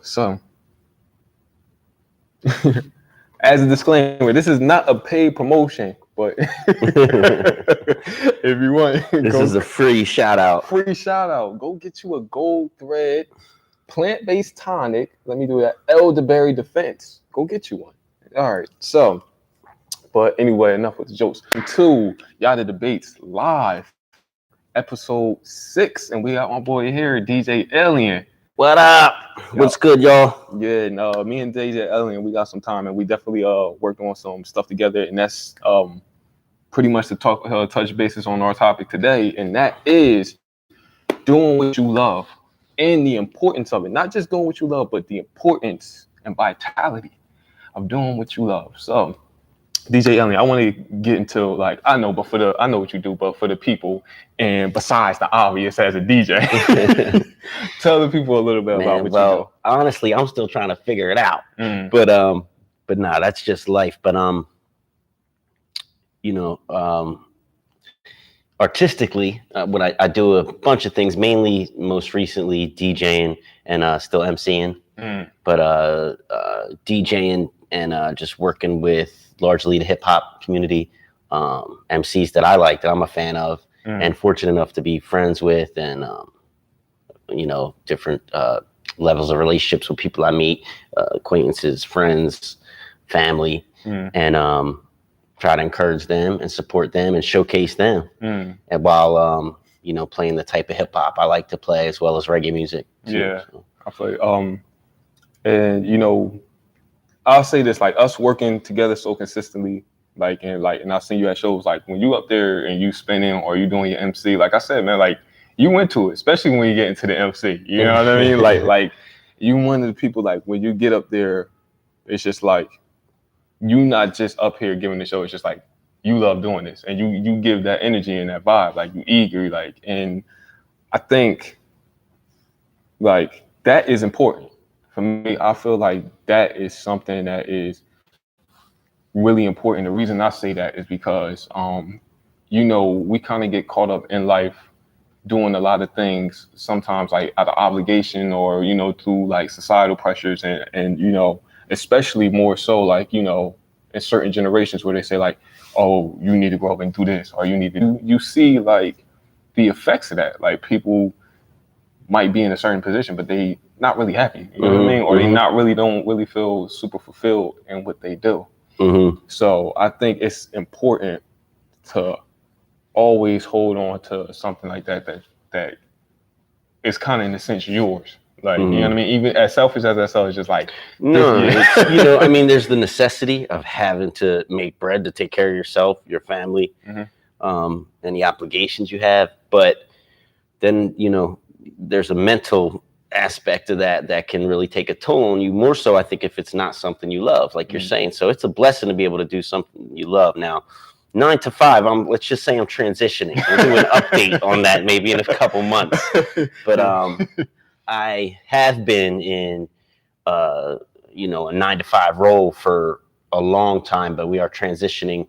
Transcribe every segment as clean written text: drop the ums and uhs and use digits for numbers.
So, as a disclaimer, this is not a paid promotion, but if you want, this is a free shout out. Free shout out. Go get you a Gold Thread plant-based tonic. Let me do that. Elderberry Defense. Go get you one. All right. So, but anyway, enough with the jokes. 2, Yatta Debates live, episode 6, and we got my boy here, DJ Alien. What up? What's good, y'all? Yeah, no, me and DJ Alien, we got some time, and we definitely worked on some stuff together, and that's pretty much to touch bases on our topic today, and that is doing what you love and the importance of it. Not just doing what you love, but the importance and vitality of doing what you love. So, DJ Alien, I want to get into like I know what you do, but for the people, and besides the obvious as a DJ, tell the people a little bit about what you do. Honestly, I'm still trying to figure it out. But nah, that's just life. But artistically, what I do a bunch of things. Mainly, most recently, DJing and still MCing. But DJing and just working with largely the hip hop community, MCs that I like, that I'm a fan of, and fortunate enough to be friends with, and different levels of relationships with people I meet, acquaintances, friends, family, and try to encourage them and support them and showcase them. And while playing the type of hip hop I like to play, as well as reggae music too, yeah, so. I play and I'll say this, like us working together so consistently, and I've seen you at shows, like when you up there and you spinning or you doing your MC, like I said, man, like you went to it, especially when you get into the MC, you know what I mean? like you one of the people, like when you get up there, it's just like, you not just up here giving the show, it's just like, you love doing this and you give that energy and that vibe, like you eager, and I think like that is important. For me, I feel like that is something that is really important. The reason I say that is because, we kind of get caught up in life doing a lot of things, sometimes like out of obligation or, through like societal pressures and especially more so like, in certain generations where they say like, oh, you need to grow up and do this, or you see like the effects of that. Like people might be in a certain position, but they not really happy, you know what I mean? Or they don't really feel super fulfilled in what they do. So I think it's important to always hold on to something like that is kind of in a sense yours. Like, you know what I mean? Even as selfish as that sounds, it's just like, no, there's the necessity of having to make bread to take care of yourself, your family, and the obligations you have. But then, there's a mental aspect of that can really take a toll on you, more so I think if it's not something you love, like you're saying. So it's a blessing to be able to do something you love. Now 9 to 5, let's just say I'm transitioning. We'll do an update on that maybe in a couple months, but I have been in a 9 to 5 role for a long time, but we are transitioning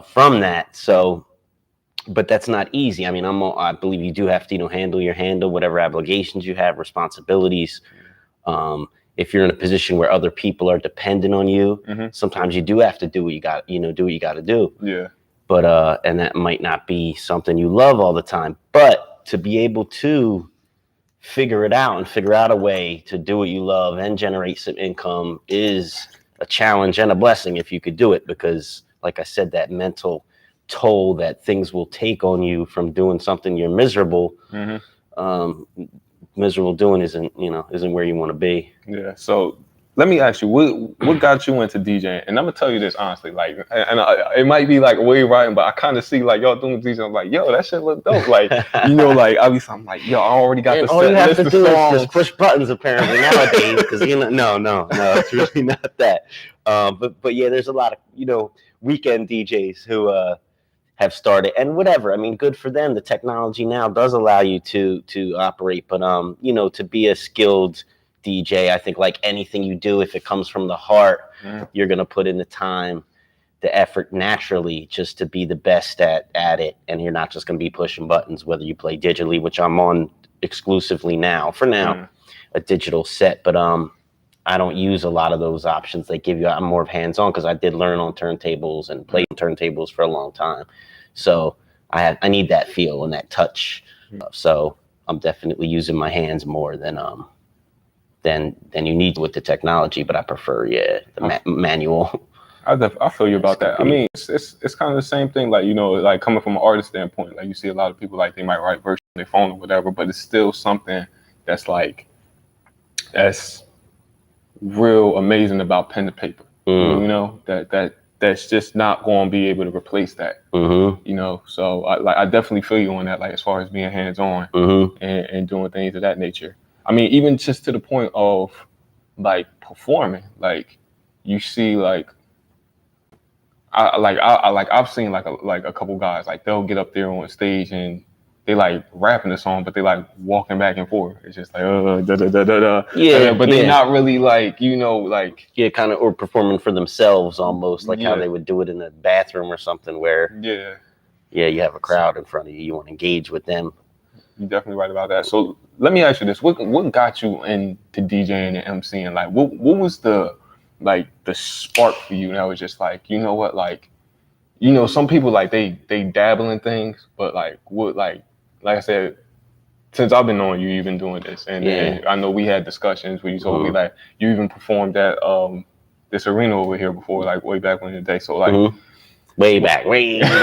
from that. So but that's not easy. I mean, I believe you do have to, handle whatever obligations you have, responsibilities. If you're in a position where other people are dependent on you, sometimes you do have to do what you got, do what you got to do. Yeah. But and that might not be something you love all the time. But to be able to figure it out and figure out a way to do what you love and generate some income is a challenge and a blessing if you could do it, because, like I said, that mental toll that things will take on you from doing something you're miserable doing isn't where you want to be. Yeah. So let me ask you, what got you into DJing? And I'm gonna tell you this honestly, like, and it might be like way right, but I kind of see like y'all doing DJing. I'm like, yo, that shit look dope. Like, like at least I'm like, yo, I already got the all you have to do songs. is just push buttons apparently nowadays, because no, it's really not that. But yeah, there's a lot of weekend DJs who have started, and whatever. I mean, good for them. The technology now does allow you to operate, but to be a skilled DJ, I think like anything you do, if it comes from the heart, you're gonna put in the time, the effort naturally, just to be the best at it, and you're not just gonna be pushing buttons, whether you play digitally, which I'm on exclusively now, for now, a digital set, but I don't use a lot of those options they give you. I'm more of hands-on because I did learn on turntables and played on turntables for a long time. So I need that feel and that touch. So I'm definitely using my hands more than you need with the technology. But I prefer the manual. I feel you about that. I mean, it's kind of the same thing. Like, you know, like coming from an artist standpoint, like you see a lot of people like they might write verses on their phone or whatever, but it's still something that's like that's real amazing about pen to paper. You know, that's just not going to be able to replace that. You know, so I definitely feel you on that. Like as far as being hands on and doing things of that nature. I mean, even just to the point of like performing, like you see like. I've seen like a couple guys like they'll get up there on stage and they like rapping the song, but they like walking back and forth. It's just like da da da da da. Yeah, but they're not really like, you know, like kind of, or performing for themselves almost, like how they would do it in a bathroom or something where you have a crowd in front of you. You want to engage with them. You're definitely right about that. So let me ask you this: what got you into DJing and MCing? Like what was the spark for you that was just like, you know what, like, you know, some people like they dabble in things, but like what, like I said, since I've been knowing you, you've been doing this, and I know we had discussions where you told me like you even performed at this arena over here before, like way back in the day. So like way back. way back.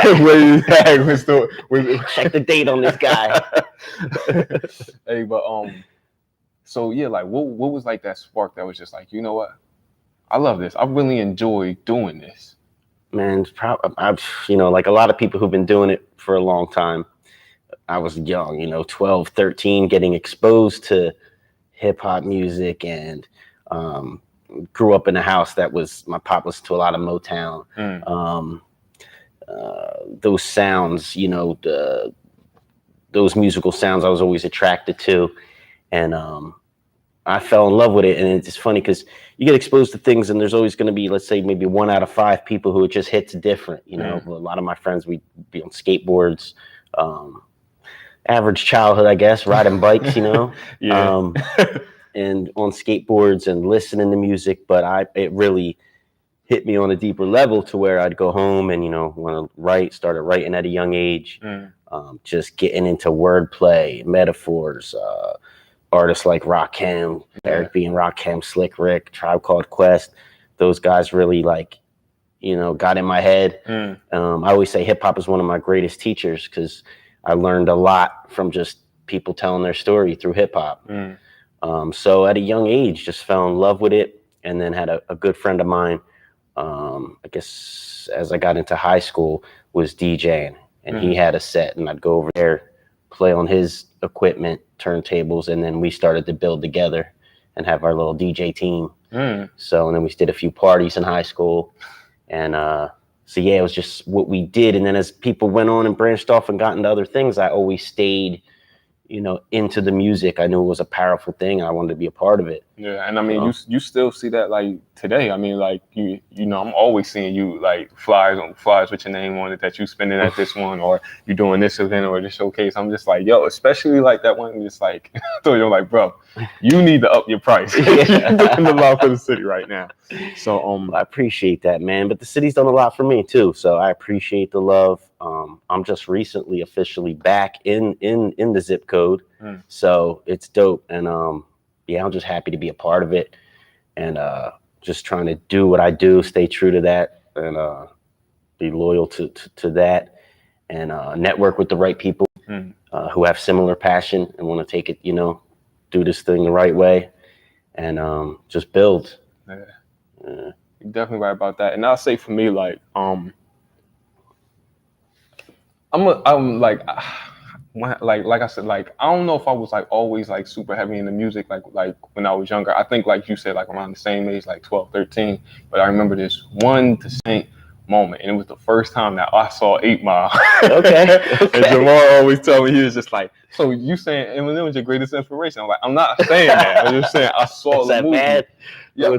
Check the date on this guy. Hey, but so yeah, like what was like that spark that was just like, you know what, I love this. I really enjoy doing this. Man, you know, like a lot of people who've been doing it for a long time. I was young, you know, 12, 13, getting exposed to hip hop music, and grew up in a house that was, my pop listened to a lot of Motown. Those sounds, you know, those musical sounds I was always attracted to. And I fell in love with it. And it's funny because you get exposed to things and there's always going to be, let's say, maybe 1 out of 5 people who it just hits different. You know, a lot of my friends, we'd be on skateboards, average childhood, I guess, riding bikes, you know, and on skateboards and listening to music. But it really hit me on a deeper level to where I'd go home and, you know, want to started writing at a young age, just getting into wordplay, metaphors, artists like Rakim, Eric B. and Rakim, Slick Rick, Tribe Called Quest. Those guys really, like, you know, got in my head. I always say hip hop is one of my greatest teachers because I learned a lot from just people telling their story through hip hop. So at a young age, just fell in love with it, and then had a good friend of mine, I guess as I got into high school, was DJing, and he had a set, and I'd go over there, play on his equipment, turntables, and then we started to build together and have our little DJ team. So, and then we did a few parties in high school, and so yeah, it was just what we did. And then as people went on and branched off and got into other things, I always stayed, you know, into the music. I knew it was a powerful thing, and I wanted to be a part of it. Yeah, and I mean, you still see that like today. I mean, like you know, I'm always seeing you like flyers with your name on it that you spending at this one, or you doing this event or this showcase. I'm just like, yo, especially like that one. Just like, so you're like, bro, you need to up your price. You're doing a lot for the city right now. So I appreciate that, man. But the city's done a lot for me too, so I appreciate the love. I'm just recently officially back in the zip code, so it's dope. And yeah, I'm just happy to be a part of it, and just trying to do what I do, stay true to that, and be loyal to that, and network with the right people who have similar passion and want to take it, you know, do this thing the right way, and just build. You're definitely right about that. And I'll say for me, like I'm like I said, like I don't know if I was like always like super heavy into music like when I was younger. I think like you said, like around the same age, like 12, 13. But I remember this one distinct moment, and it was the first time that I saw 8 Mile. Okay. And Jamal always tell me, he was just like, so you saying Eminem was your greatest inspiration? I'm like, I'm not saying that. I'm just saying I saw the movie. Bad? Yeah,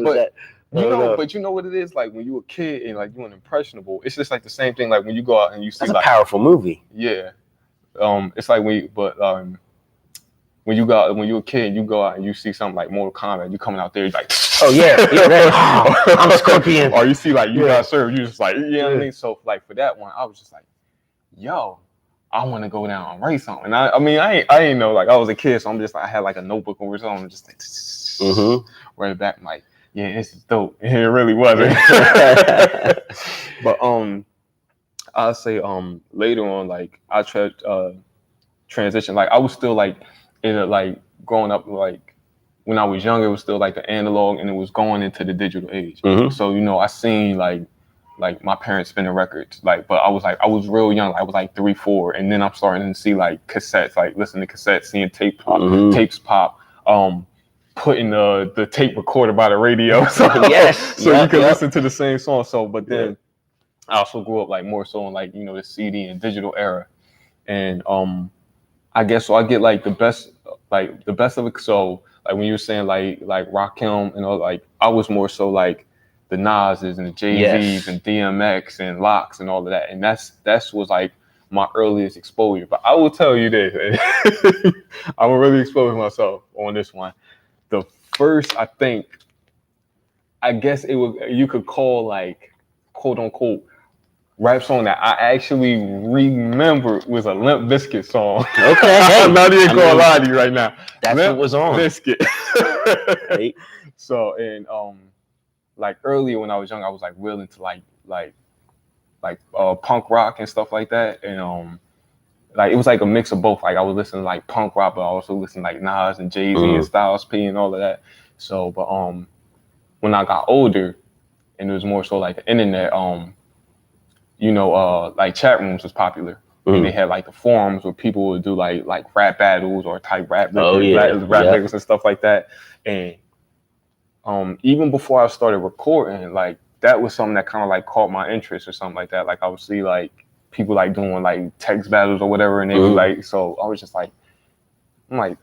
but you know what it is, like when you a kid and like you an impressionable, it's just like the same thing like when you go out and you see that's like a powerful movie. Yeah. It's like when you're a kid, you go out and you see something like Mortal Kombat, you coming out there, you're like, oh yeah, I'm Scorpion. Or you see like you got served, you just like, you know what I mean? So like for that one, I was just like, yo, I want to go down and write something. And I mean, I ain't know, like I was a kid, so I'm just like, I had like a notebook or something, I'm just like, right back, I'm like, yeah, this is dope. And it really wasn't. But I'll say later on, like I transition, like I was still like in a, like growing up, like when I was younger, it was still like the analog, and it was going into the digital age. So I seen like my parents spinning records, like, but I was real young, like, I was like 3, 4, and then I'm starting to see like cassettes, like listening to cassettes, seeing tapes pop, putting the tape recorder by the radio, so you can listen to the same song. So, but then I also grew up like more so in like the CD and digital era, and I guess so. I get like the best of it. So like when you were saying like Rakim and all, like I was more so like the Nas's and the Jay-Z's and DMX and Locks and all of that, and that's was like my earliest exposure. But I will tell you this, I will really expose myself on this one. The first, I guess you could call like quote unquote rap song that I actually remember was a Limp Bizkit song. Okay, hey, I'm not even gonna lie to you right now. That's Limp what was on. Bizkit. Right. So, and like earlier when I was young, I was like real into like punk rock and stuff like that, and like it was like a mix of both. Like I was listening to like punk rock, but I also listened to like Nas and Jay-Z and Styles P and all of that. So, but when I got older, and it was more so like the internet, like chat rooms was popular. And they had like the forums where people would do like rap battles or type rap lyrics and stuff like that. And even before I started recording, like that was something that kind of like caught my interest or something like that. Like I would see like people like doing like text battles or whatever, and they would like, so I was just like, I'm like,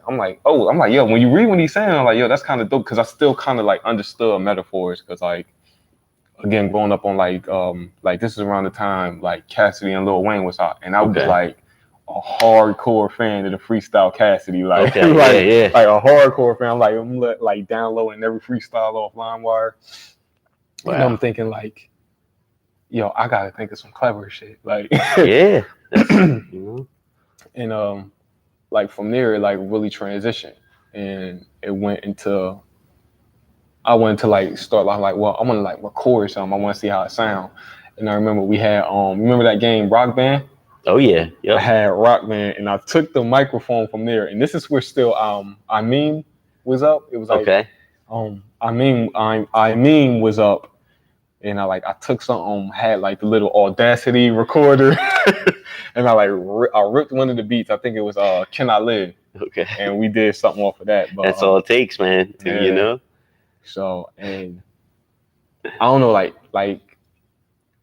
yo, when you read what he's saying, I'm like, yo, that's kind of dope, because I still kind of like understood metaphors, because like, again, growing up on like this is around the time like Cassidy and Lil Wayne was out, and I was like a hardcore fan of the freestyle Cassidy, like like a hardcore fan. I'm like downloading every freestyle off LimeWire. Wow. And I'm thinking like, yo, I gotta think of some clever shit, like and like from there, like really transitioned, and I wanted to like start like, well, I want to like record something. I want to see how it sound. And I remember we had remember that game Rock Band? Oh yeah, yeah. I had Rock Band, and I took the microphone from there. And this is where still I mean was up. It was like I mean was up, and I took something, had like the little Audacity recorder, and I ripped one of the beats. I think it was Can I Live? Okay. And we did something off of that. But that's all it takes, man. So, and I don't know, like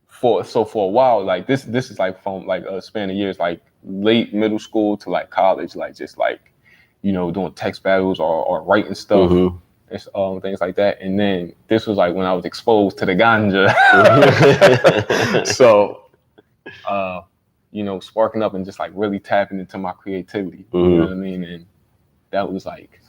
for a while, like this is like from like a span of years, like late middle school to like college, like just like doing text battles or writing stuff and things like that. And then this was like when I was exposed to the ganja. So sparking up and just like really tapping into my creativity. You know what I mean? And that was like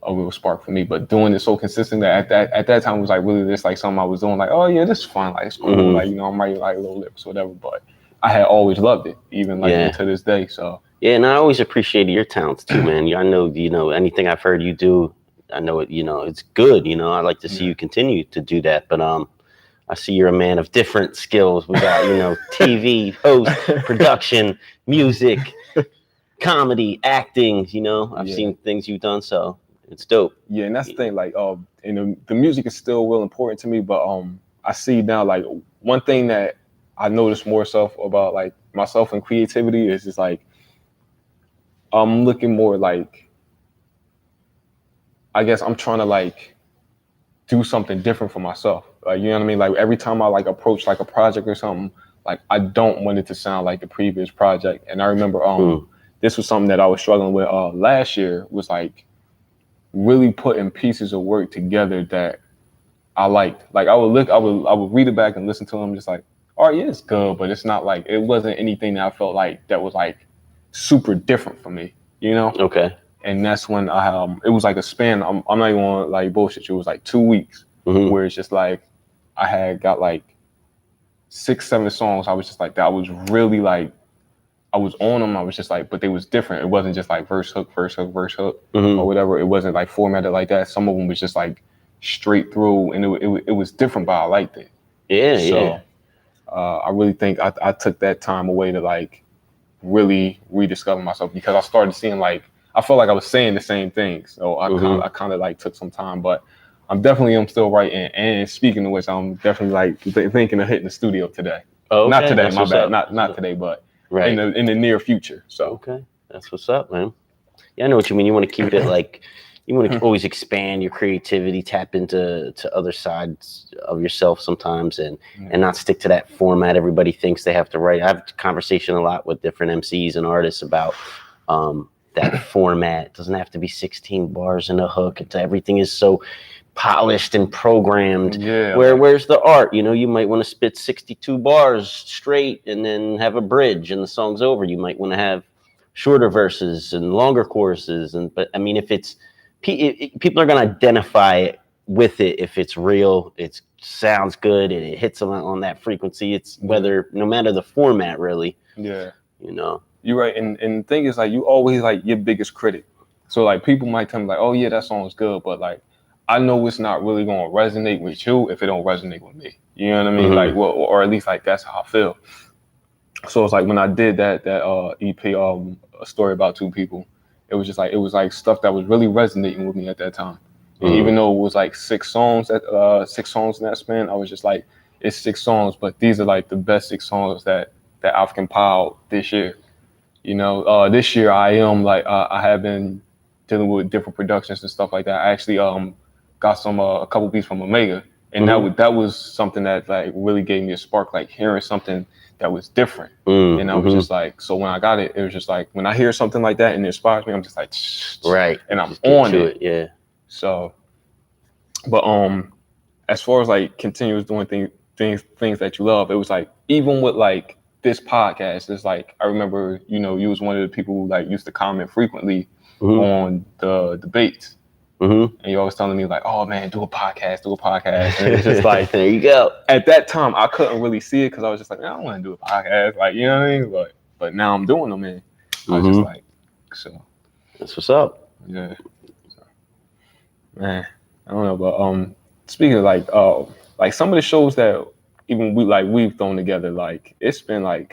a real spark for me. But doing it so consistently at that time was like really just like something I was doing, like, oh yeah, this is fun, like it's cool, like I'm writing like little lyrics or whatever. But I had always loved it, even like to this day. So yeah, and I always appreciated your talents too, man. I know anything I've heard you do, I know it, it's good. I like to see you continue to do that. But I see you're a man of different skills. We got TV, host, production, music, comedy, acting. I've seen things you've done, so it's dope. Yeah, and that's the thing. Like, and the music is still real important to me. But I see now, like, one thing that I noticed more so about like myself and creativity is just like I'm looking more like, I guess I'm trying to like do something different for myself. Like, you know what I mean? Like every time I like approach like a project or something, like I don't want it to sound like the previous project. And I remember this was something that I was struggling with last year, was like really putting pieces of work together that I liked. Like I would read it back and listen to them, just like, all right, yeah, it's good, but it's not like, it wasn't anything that I felt like that was like super different for me, Okay. and that's when it was like a span. I'm not even gonna like bullshit you. It was like 2 weeks where it's just like I had got like 6, 7 songs. I was just like that. I was really like I was on them. I was just like, but they was different. It wasn't just like verse hook, verse hook, verse hook, or whatever. It wasn't like formatted like that. Some of them was just like straight through, and it was different, but I liked it. Yeah, so, I really think I took that time away to like really rediscover myself because I started seeing like I felt like I was saying the same things. So I kind of like took some time, but I'm still writing. And speaking of which, I'm definitely like thinking of hitting the studio today. Oh, okay. Not today, That's my bad. up. Not today, but right in the near future. So okay, that's what's up, man. Yeah, I know what you mean. You want to keep it like you want to always expand your creativity, tap into other sides of yourself sometimes, and not stick to that format everybody thinks they have to write. I have a conversation a lot with different MCs and artists about that format. It doesn't have to be 16 bars in a hook. Everything is so polished and programmed. Yeah. Where's the art? You know, you might want to spit 62 bars straight and then have a bridge and the song's over. You might want to have shorter verses and longer choruses. But I mean, if it's people are going to identify with it if it's real, it sounds good, and it hits them on that frequency. It's whether no matter the format, really. Yeah. You know. You're right, and the thing is, like, you always like your biggest critic. So like people might tell me like, oh yeah, that song's good, but like I know it's not really gonna resonate with you if it don't resonate with me. You know what I mean? Like, well, or at least like that's how I feel. So it's like when I did that EP, a story about two people, it was like stuff that was really resonating with me at that time. And even though it was like 6 songs in that span, I was just like, it's 6 songs, but these are like the best 6 songs that I've compiled this year. You know, this year I am like I have been dealing with different productions and stuff like that. I actually got a couple beats from Omega, and that was something that like really gave me a spark, like hearing something that was different. And I was just like, so when I got it, it was just like when I hear something like that and it inspires me, I'm just like, right, and I'm on it. Yeah. So, but as far as like continuous doing things that you love, it was like even with like this podcast, it's like I remember, you know, you was one of the people who like used to comment frequently on the debates. And you always telling me like, oh man, do a podcast. And it's just like, there you go. At that time, I couldn't really see it because I was just like, man, I don't want to do a podcast. Like, you know what I mean? But now I'm doing them, and I was just like, so. That's what's up. Yeah. So, man, I don't know, but speaking of like some of the shows that even we've thrown together, like it's been some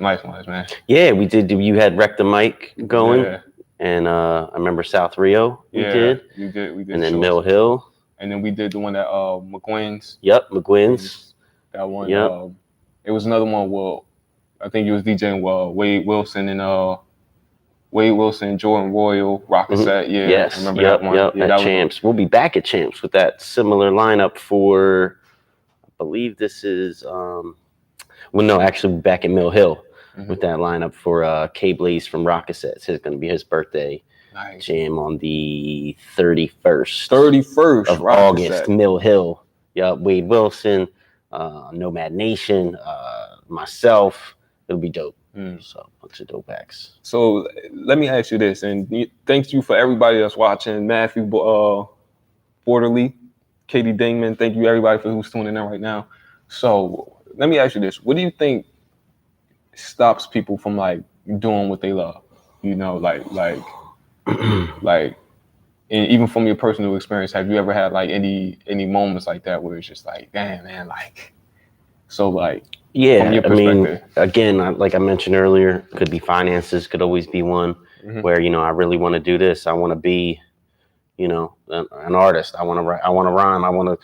nice ones, man. Yeah, we did. You had Wreck the Mic going, and I remember South Rio. We did. And then Mill Hill. And then we did the one at McGuinn's. Yep, McGuinn's. That one. Yep. It was another one. Well, I think you was DJing Wade Wilson, Jordan Royal, Rockasset. Yeah, yes. I remember that one. Yep. Yeah, at Champs. We'll be back at Champs with that similar lineup for. I believe this is. Well, no, actually, we're back at Mill Hill with that lineup for K Blaze from Rockasset. It's going to be his birthday. Nice. Jam on the 31st of August, Mill Hill. Yeah, Wade Wilson, Nomad Nation, myself. It'll be dope. So a bunch of dope acts. So let me ask you this, and thank you for everybody that's watching. Matthew Borderly, Katie Dingman. Thank you everybody for who's tuning in right now. So let me ask you this: what do you think stops people from like doing what they love? You know, like. Like, and even from your personal experience, have you ever had like any moments like that where it's just like, damn man, like, so like, yeah, from your perspective? I mean, again, like I mentioned earlier, could be finances, could always be one where, you know, I really want to do this. I want to be, you know, an artist. I want to write, I want to rhyme.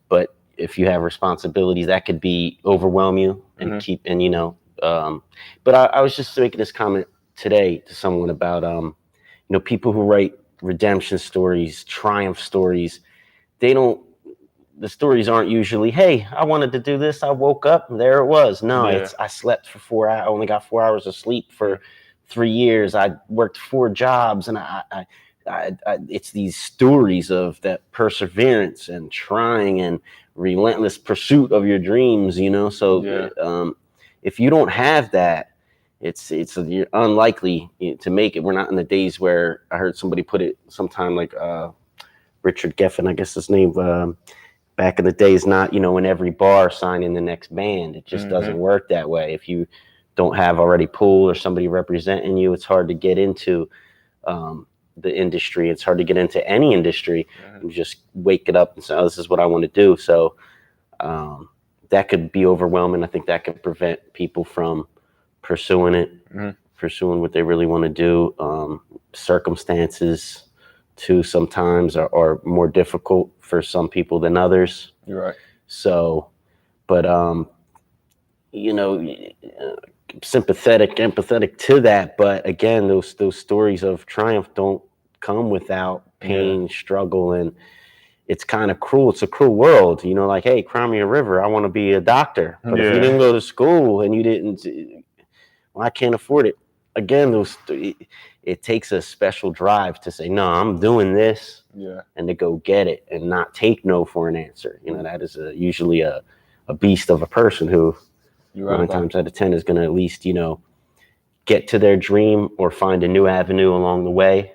But if you have responsibilities, that could be overwhelm you and you know, but I was just making this comment today to someone about, you know, people who write redemption stories, triumph stories, the stories aren't usually, hey, I wanted to do this, I woke up, and there it was. No, it's I slept for 4 hours, I only got 4 hours of sleep for 3 years. I worked 4 jobs, and I it's these stories of that perseverance and trying and relentless pursuit of your dreams, you know? So if you don't have that, you're unlikely to make it. We're not in the days where I heard somebody put it sometime like Richard Geffen, I guess his name. Back in the days, not in every bar signing the next band. It just doesn't work that way. If you don't have already pull or somebody representing you, it's hard to get into the industry. It's hard to get into any industry. You just wake it up and say, oh, this is what I want to do. So that could be overwhelming. I think that could prevent people from pursuing it, pursuing what they really want to do. Circumstances too sometimes are more difficult for some people than others. You're right. So, but empathetic to that. But again, those stories of triumph don't come without pain, struggle, and it's kind of cruel. It's a cruel world, like, hey, cry me a river. I want to be a doctor. But if you didn't go to school and you didn't, well, I can't afford it. Again, it takes a special drive to say, no, I'm doing this, and to go get it and not take no for an answer. That is usually a beast of a person who 9 times out of 10 is going to at least, get to their dream or find a new avenue along the way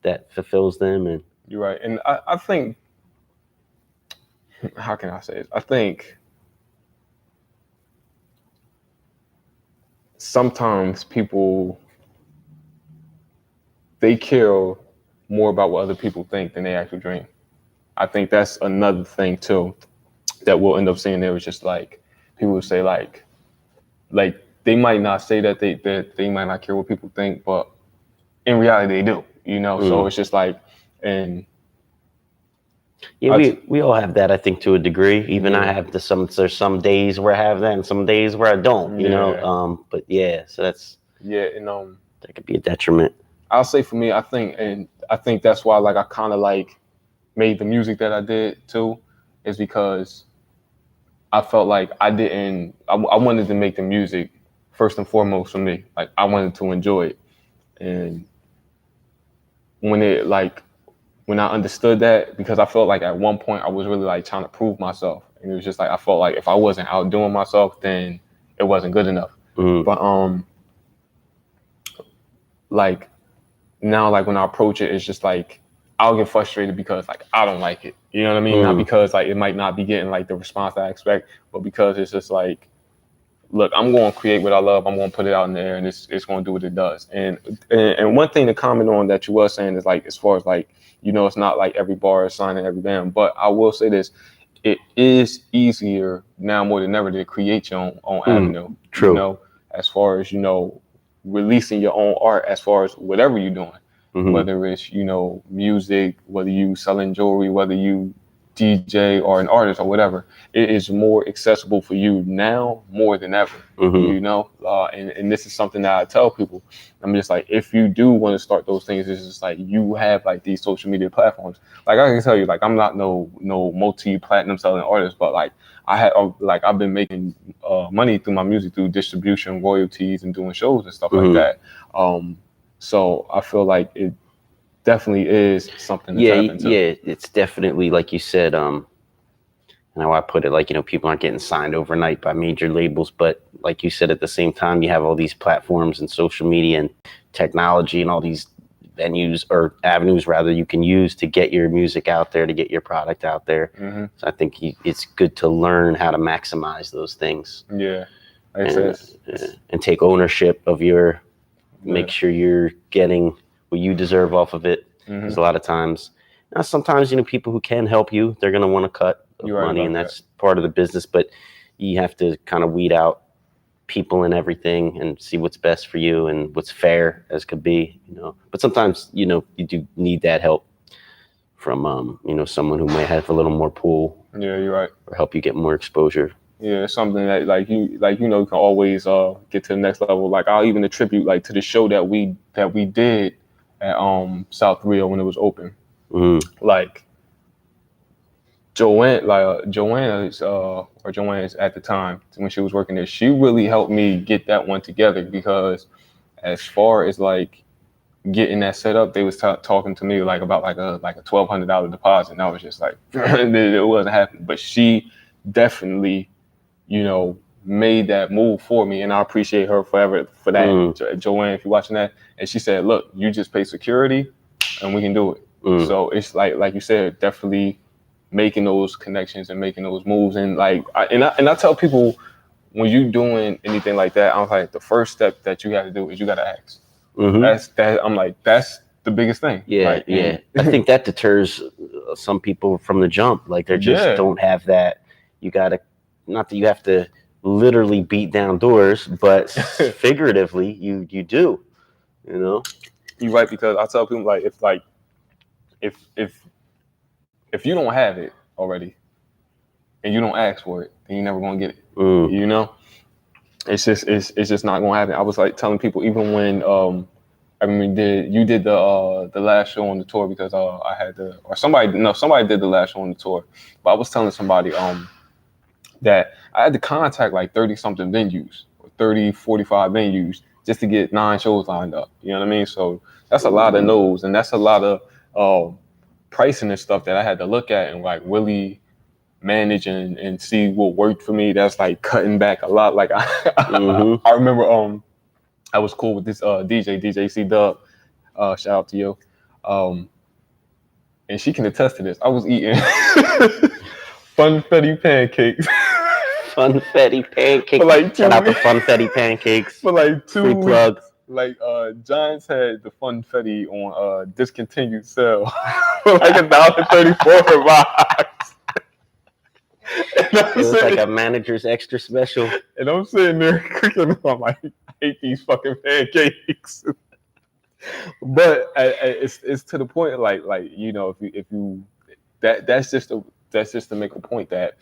that fulfills them. And you're right. And I think, how can I say it? I think sometimes people, they care more about what other people think than they actually dream. I think that's another thing too that we'll end up seeing there. Is just like people will say like they might not say that they might not care what people think, but in reality they do. So it's just like, and we all have that, I think, to a degree. Even I have there's some days where I have that and some days where I don't, but so that's and that could be a detriment. I'll say for me, I think that's why like I kind of like made the music that I did too, is because I felt like I wanted to make the music first and foremost for me. Like I wanted to enjoy it. And when I understood that, because I felt like at one point I was really like trying to prove myself. And it was just like, I felt like if I wasn't outdoing myself, then it wasn't good enough. But like now, like when I approach it, it's just like, I'll get frustrated because like, I don't like it. You know what I mean? Not because like, it might not be getting like the response that I expect, but because it's just like, look, I'm going to create what I love. I'm going to put it out in there and it's going to do what it does. And one thing to comment on that you were saying is like, as far as like, it's not like every bar is signing every band, but I will say this, it is easier now more than ever to create your own avenue. True. As far as, releasing your own art, as far as whatever you're doing, whether it's, music, whether you selling jewelry, whether you DJ or an artist or whatever, it is more accessible for you now more than ever. And this is something that I tell people. I'm just like, if you do want to start those things, it's just like you have like these social media platforms. Like I can tell you, like I'm not no multi-platinum selling artist, but like I've been making money through my music through distribution, royalties, and doing shows and stuff like that. So I feel like it definitely is something to tap into. It's definitely, like you said, how I put it, like, people aren't getting signed overnight by major labels, but like you said, at the same time, you have all these platforms and social media and technology and all these venues or avenues rather you can use to get your music out there, to get your product out there. So I think it's good to learn how to maximize those things. And take ownership of make sure you're getting what you deserve off of it. Because a lot of times, sometimes, people who can help you, they're going to want to cut money, and that's part of the business. But you have to kind of weed out people and everything and see what's best for you and what's fair as could be, But sometimes, you do need that help from, someone who might have a little more pull. Yeah, you're right. Or help you get more exposure. Yeah, it's something that you can always get to the next level. Like I'll even attribute like to the show that we did at South Rio when it was open. Like Joanna's at the time when she was working there, she really helped me get that one together, because as far as like getting that set up, they was talking to me like about like a $1,200 deposit, and I was just like it wasn't happening. But she definitely made that move for me, and I appreciate her forever for that. Joanne, if you're watching that, and she said, "Look, you just pay security, and we can do it." So it's like you said, definitely making those connections and making those moves, and I tell people when you doing anything like that, I'm like, the first step that you got to do is you got to ask. I'm like, that's the biggest thing. Yeah, I think that deters some people from the jump. Like they just don't have that. You got to, not that you have to literally beat down doors, but figuratively you do. You know, you're right, because I tell people if you don't have it already and you don't ask for it, then you're never gonna get it. You know, it's just not gonna happen. I was like telling people, even when I mean, you did the last show on the tour, because I had somebody did the last show on the tour, but I was telling somebody that I had to contact like 30 something venues, or 30, 45 venues just to get 9 shows lined up. You know what I mean? So that's a lot of no's, and that's a lot of pricing and stuff that I had to look at and like really manage and see what worked for me. That's like cutting back a lot. Like I remember I was cool with this DJ C Dub. Shout out to you. And she can attest to this. I was eating funfetti pancakes. Funfetti pancakes. For like shout out to Funfetti pancakes. For like 2 free weeks. Plugs. Like Giants had the funfetti on discontinued sale for like $1.34 per box. It was like a manager's extra special. And I'm sitting there cooking. I'm like, I hate these fucking pancakes. But it's to the point, like you know, if you that's just to make a point that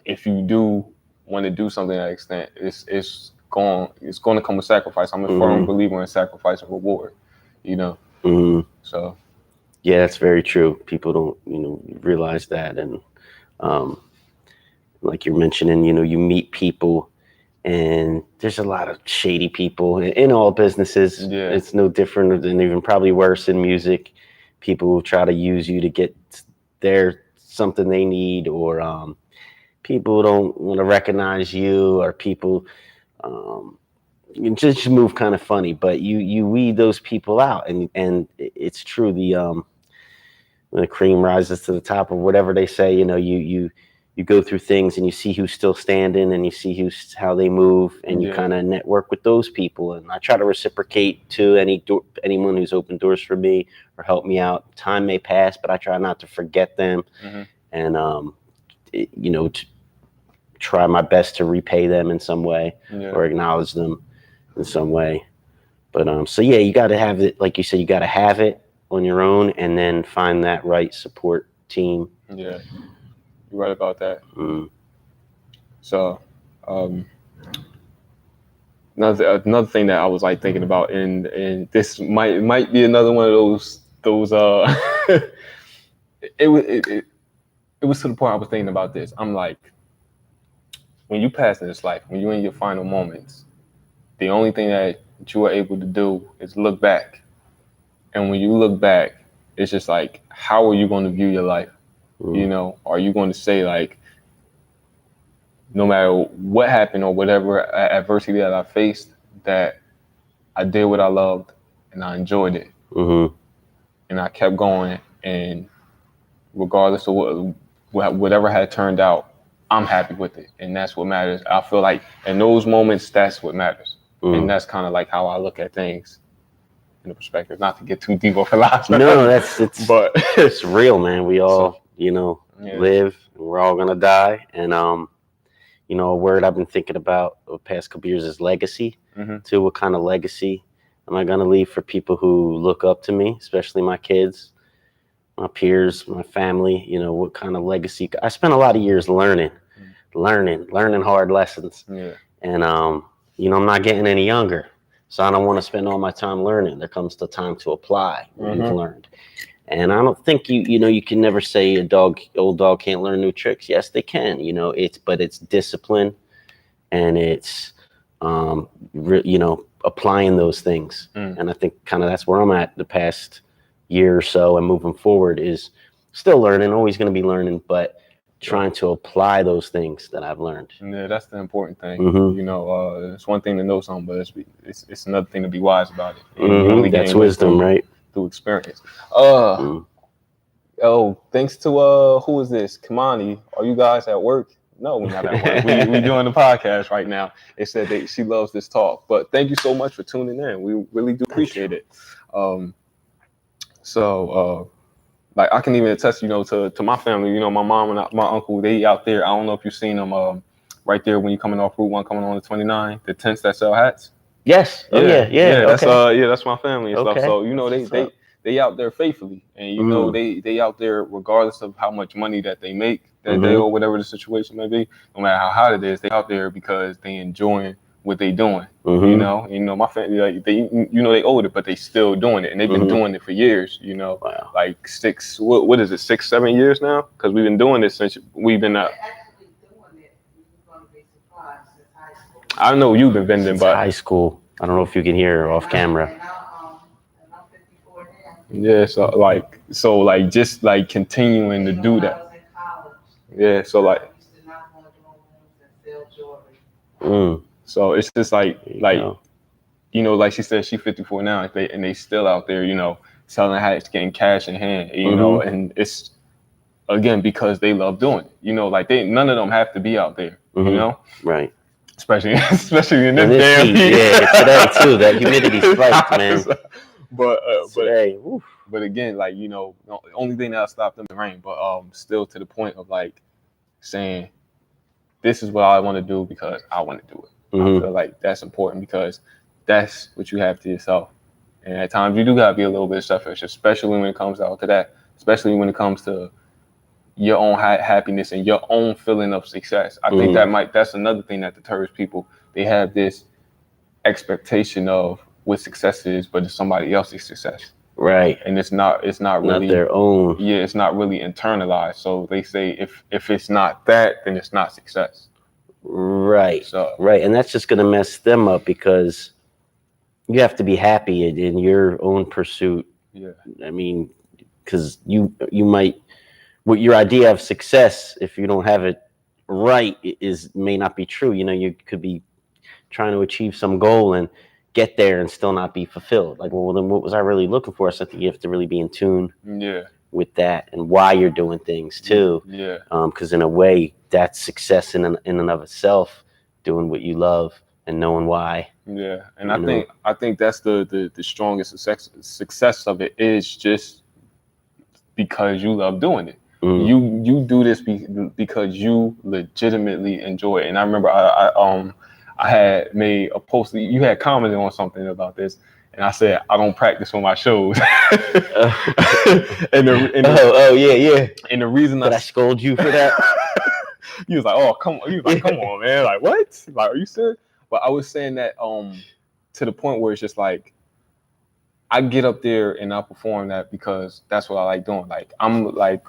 if you do want to do something to that extent, it's going to come with sacrifice. I'm a firm believer in sacrifice and reward. You know. So. Yeah, that's very true. People don't realize that, and like you're mentioning, you meet people, and there's a lot of shady people in all businesses. Yeah. It's no different, and even probably worse in music. People will try to use you to get something they need, or people don't want to recognize you, or people you just move kind of funny. But you weed those people out, and it's true. When the cream rises to the top, or whatever they say, you go through things and you see who's still standing, and you see how they move, and you kind of network with those people. And I try to reciprocate to anyone who's opened doors for me or helped me out. Time may pass, but I try not to forget them, and to try my best to repay them in some way, or acknowledge them in some way. But so yeah, you got to have it, like you said, you got to have it on your own, and then find that right support team. Yeah, you're right about that. So another thing that I was like thinking about, and this might be another one of those it was to the point I was thinking about this. I'm like, when you pass in this life, when you're in your final moments, the only thing that you are able to do is look back. And when you look back, it's just like, how are you going to view your life? You know, are you going to say, like, no matter what happened or whatever adversity that I faced, that I did what I loved and I enjoyed it, and I kept going, and regardless of whatever had turned out, I'm happy with it, and that's what matters. I feel like in those moments, that's what matters, and that's kind of like how I look at things. In the perspective, not to get too deep or philosophy. No, but it's real, man. We all, live, and we're all gonna die. And a word I've been thinking about the past couple years is legacy. Too, what kind of legacy am I gonna leave for people who look up to me, especially my kids, my peers, my family? What kind of legacy? I spent a lot of years learning hard lessons. And I'm not getting any younger. So I don't want to spend all my time learning. There comes the time to apply what you've learned. And I don't think you can never say old dog can't learn new tricks. Yes, they can. But it's discipline, and it's applying those things. And I think kind of that's where I'm at the past year or so, and moving forward is still learning, always going to be learning, but trying to apply those things that I've learned. Yeah, that's the important thing. Mhm. You know, it's one thing to know something, but it's another thing to be wise about it. And you only That's gain wisdom, right? through experience. Mm. Oh, thanks to who is this? Kamani, are you guys at work? No, we're not at work. We doing the podcast right now. They said she loves this talk. But thank you so much for tuning in. We really do appreciate it. Like I can even attest, to my family. You know, my mom and my uncle, they out there. I don't know if you've seen them right there when you're coming off Route 1, coming on the 29, the tents that sell hats. Yes. Oh yeah. That's Okay. that's my family and stuff. So they out there faithfully, and they out there regardless of how much money that they make that day or whatever the situation may be. No matter how hot it is, they out there because they enjoying what they doing. You know, my family, like they older, but they still doing it, and they've been doing it for years. You know, Wow. like what is it, 6-7 years now? Because we've been doing this since we've been up. I know you've been vending, but high school. I don't know if you can hear off camera. Yeah, so like just like continuing to do that. Yeah, so like. So it's just like like she said, she's 54 now, and they still out there, selling hats, getting cash in hand, and it's again because they love doing it. Like none of them have to be out there, Right. Especially in this damn heat. Yeah, today too. That humidity spiked, man. But again, like the only thing that'll stop them is the rain. But still to the point of like saying, this is what I want to do because I want to do it. I feel like that's important because that's what you have to yourself. And at times you do gotta be a little bit selfish, especially when it comes out to that. Especially when it comes to your own happiness and your own feeling of success. I think that's another thing that deters people. They have this expectation of what success is, but it's somebody else's success. Right. And it's not really their own. Yeah, it's not really internalized. So they say if it's not that, then it's not success. Right. Right. And that's just gonna mess them up because you have to be happy in your own pursuit. Yeah. I mean, because you might, what your idea of success, if you don't have it right, may not be true. You could be trying to achieve some goal and get there and still not be fulfilled. Like, well, then what was I really looking for? So I think you have to really be in tune with that and why you're doing things too. Yeah. Because in a way, that's success in and of itself, doing what you love and knowing why. Yeah, and I think that's the strongest success of it is just because you love doing it. You do this because you legitimately enjoy it. And I remember I had made a post. You had commented on something about this, and I said I don't practice on my shows. And the reason I scold you for that. He was like, "Oh, come on!" He was like, "Come on, man! Like, what? Like, are you serious?" But I was saying that to the point where it's just like I get up there and I perform that because that's what I like doing. Like I'm like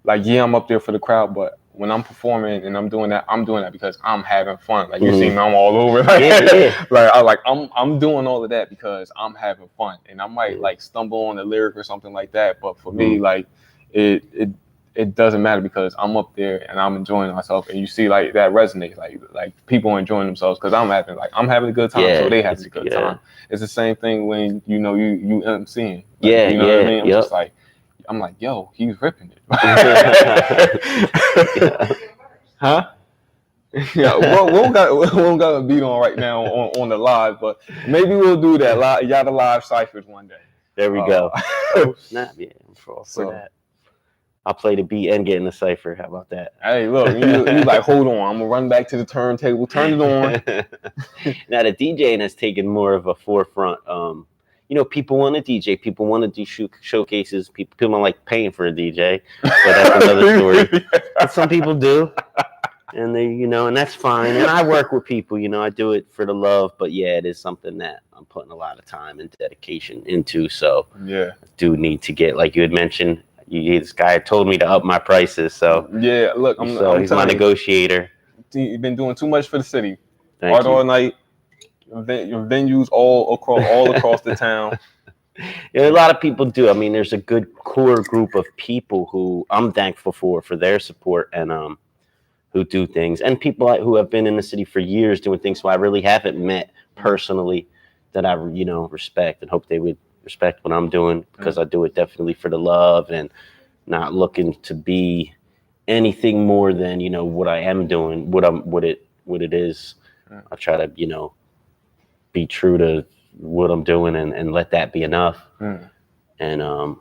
I'm up there for the crowd, but when I'm performing and I'm doing that because I'm having fun. Like you see me, I'm all over. Like I'm doing all of that because I'm having fun, and I might like stumble on a lyric or something like that. But for me, like it doesn't matter because I'm up there and I'm enjoying myself, and you see like that resonates. Like people are enjoying themselves because I'm having a good time, so they having a good time. It's the same thing when you MCing. Like, you know what I mean? I'm just like. I'm like, yo, he's ripping it. Huh? Yeah, we don't got a beat on right now on the live, but maybe we'll do that. Yatta live ciphers one day. There we go. Oh, snap. Yeah, I'm for that. I'll play the beat and get in the cipher. How about that? Hey, look, you like, hold on. I'm going to run back to the turntable, turn it on. Now, the DJing has taken more of a forefront. People want to DJ. People want to do showcases. People don't like paying for a DJ, but that's another story. But some people do, and they, and that's fine. And I work with people. I do it for the love. But yeah, it is something that I'm putting a lot of time and dedication into. So yeah, I do need to get, like you had mentioned. This guy told me to up my prices. So yeah, look, he's my negotiator. You've been doing too much for the city. Art all night. Venues all across the town. Yeah, a lot of people do. I mean, there's a good core group of people who I'm thankful for their support and who do things, and people who have been in the city for years doing things who I really haven't met personally that I respect and hope they would respect what I'm doing because I do it definitely for the love and not looking to be anything more than what I am doing, what it is. I try to be true to what I'm doing and let that be enough. And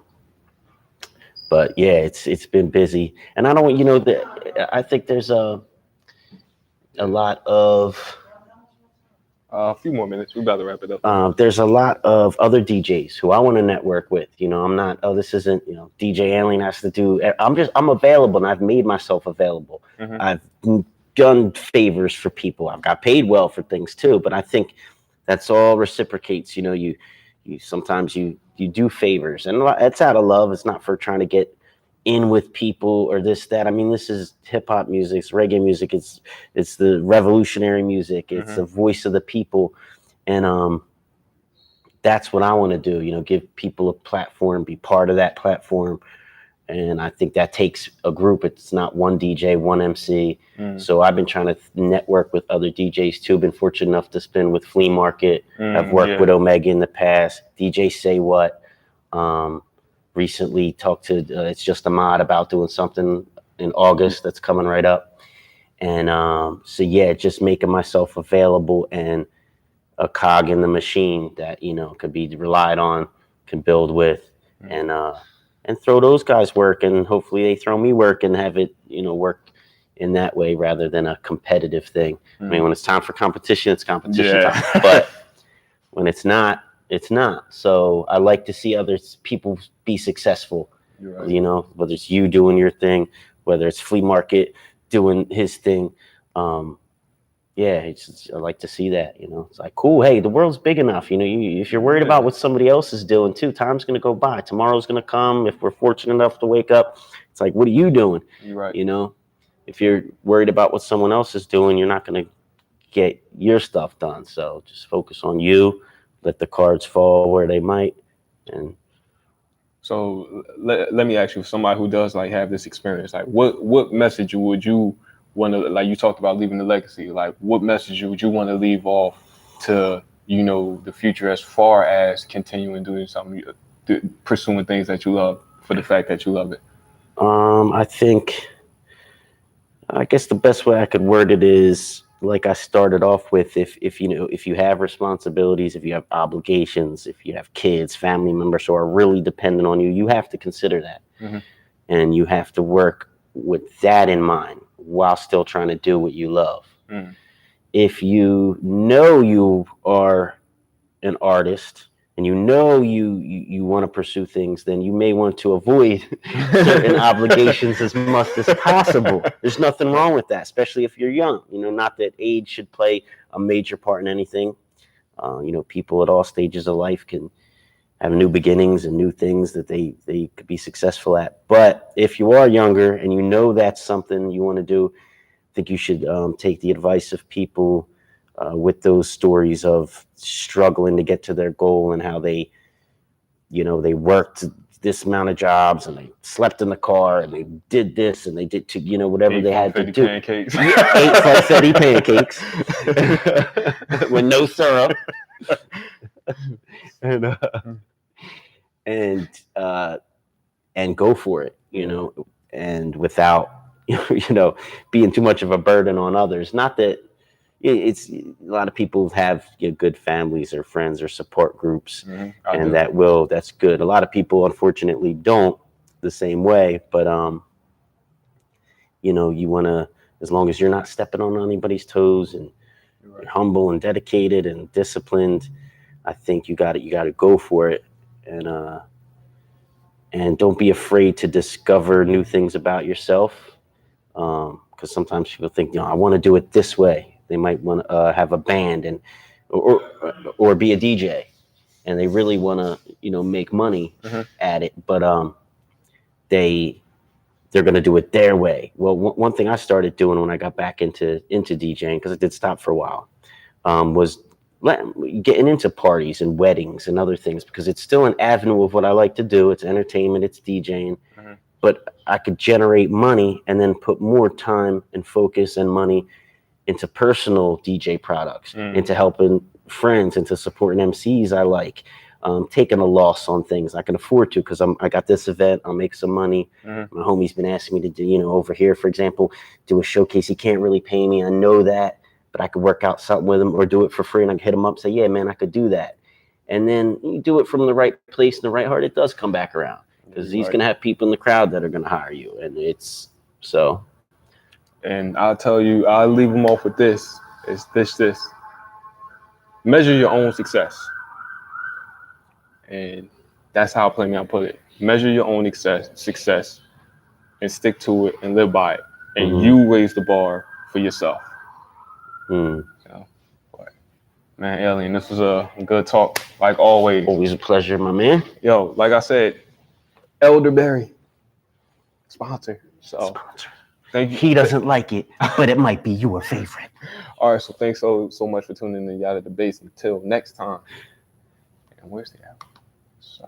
but yeah, it's been busy, and I don't that I think there's a lot of A few more minutes. We're about to wrap it up. there's a lot of other DJs who I want to network with. I'm not. Oh, this isn't. DJ Alien has to do. I'm available, and I've made myself available. I've done favors for people. I've got paid well for things too. But I think that's all reciprocates. You sometimes you do favors, and it's out of love. It's not for trying to get in with people or this that. I mean, this is hip hop music, it's reggae music, it's the revolutionary music, it's the voice of the people, and that's what I want to do. Give people a platform, be part of that platform, and I think that takes a group. It's not one DJ, one MC. So I've been trying to network with other DJs too. Been fortunate enough to spin with Flea Market. I've worked with Omega in the past. DJ Say What. Recently talked to It's Just a Mod about doing something in August that's coming right up. And so yeah, just making myself available and a cog in the machine that could be relied on, can build with, and throw those guys work, and hopefully they throw me work and have it work in that way rather than a competitive thing. I mean, when it's time for competition, it's competition time. But when it's not, it's not. So I like to see other people be successful. Right. Whether it's you doing your thing, whether it's Flea Market doing his thing. I like to see that. It's like, cool. Hey, the world's big enough. If you're worried about what somebody else is doing too, time's going to go by. Tomorrow's going to come. If we're fortunate enough to wake up, it's like, what are you doing? You're right. If you're worried about what someone else is doing, you're not going to get your stuff done. So just focus on you. Let the cards fall where they might. And so let me ask you, somebody who does like have this experience, like what message would you want to, like you talked about leaving the legacy, like what message would you want to leave off to the future as far as continuing doing something, pursuing things that you love for the fact that you love it? I guess the best way I could word it is like I started off with, if you have responsibilities, if you have obligations, if you have kids, family members who are really dependent on you, you have to consider that. And you have to work with that in mind while still trying to do what you love. If you are an artist and you want to pursue things, then you may want to avoid certain obligations as much as possible. There's nothing wrong with that, especially if you're young. Not that age should play a major part in anything. People at all stages of life can have new beginnings and new things that they could be successful at. But if you are younger and that's something you want to do, I think you should take the advice of people with those stories of struggling to get to their goal and how they worked this amount of jobs and they slept in the car and they did this and they did whatever they had to do. Pancakes. 8 funfetti pancakes with no syrup. And go for it, and without being too much of a burden on others. Not that it's a lot of people have good families or friends or support groups, and that's good. A lot of people unfortunately don't the same way, but you want to, as long as you're not stepping on anybody's toes and you're humble and dedicated and disciplined, I think you got to go for it, and don't be afraid to discover new things about yourself, because sometimes people think, I want to do it this way. They might want to have a band or be a DJ, and they really want to make money at it, but they're going to do it their way. Well, one thing I started doing when I got back into DJing, because I did stop for a while, was getting into parties and weddings and other things, because it's still an avenue of what I like to do. It's entertainment, it's DJing, but I could generate money and then put more time and focus and money into personal DJ products, into helping friends, into supporting MCs I like, taking a loss on things I can afford to because I got this event, I'll make some money. My homie's been asking me to do, over here, for example, do a showcase. He can't really pay me, I know that, but I could work out something with him or do it for free, and I can hit him up and say, yeah, man, I could do that. And then you do it from the right place and the right heart, it does come back around, because he's going to have people in the crowd that are going to hire you. And it's so. And I'll tell you, I'll leave them off with this. It's this. Measure your own success. And that's how Play Me I'll put it. Measure your own success and stick to it and live by it. And you raise the bar for yourself. So, but, man, Alien, this was a good talk, like always. Always a pleasure, my man. Yo, like I said, Elderberry sponsor. So Sponsor. thank you. He doesn't like it, but it might be your favorite. All right, so thanks so much for tuning in to Yatta Debates. Until next time. And where's the app? So.